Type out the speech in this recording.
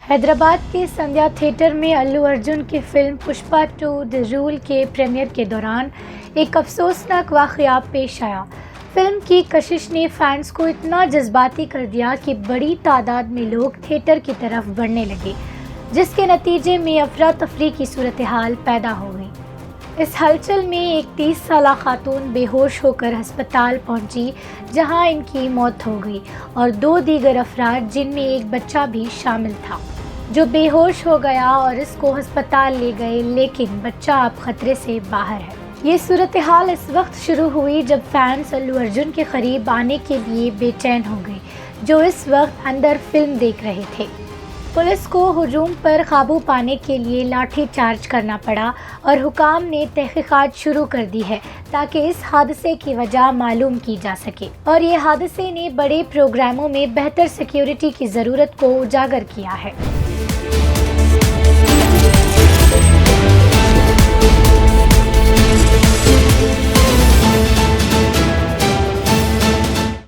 حیدرآباد کے سندھیا تھیٹر میں الو ارجن کی فلم پشپا 2 دی رول کے پریمیئر کے دوران ایک افسوسناک واقعہ پیش آیا۔ فلم کی کشش نے فینس کو اتنا جذباتی کر دیا کہ بڑی تعداد میں لوگ تھیٹر کی طرف بڑھنے لگے، جس کے نتیجے میں افراتفری کی صورتحال پیدا ہو گئی۔ اس ہلچل میں ایک 30 سالہ خاتون بے ہوش ہو کر ہسپتال پہنچی، جہاں ان کی موت ہو گئی، اور 2 دیگر افراد جن میں ایک بچہ بھی شامل تھا، جو بے ہوش ہو گیا اور اس کو ہسپتال لے گئے، لیکن بچہ اب خطرے سے باہر ہے۔ یہ صورتحال اس وقت شروع ہوئی جب فینس الو ارجن کے قریب آنے کے لیے بے چین ہو گئے، جو اس وقت اندر فلم دیکھ رہے تھے۔ پولیس کو ہجوم پر قابو پانے کے لیے لاٹھی چارج کرنا پڑا اور حکام نے تحقیقات شروع کر دی ہے تاکہ اس حادثے کی وجہ معلوم کی جا سکے، اور یہ حادثے نے بڑے پروگراموں میں بہتر سیکیورٹی کی ضرورت کو اجاگر کیا ہے۔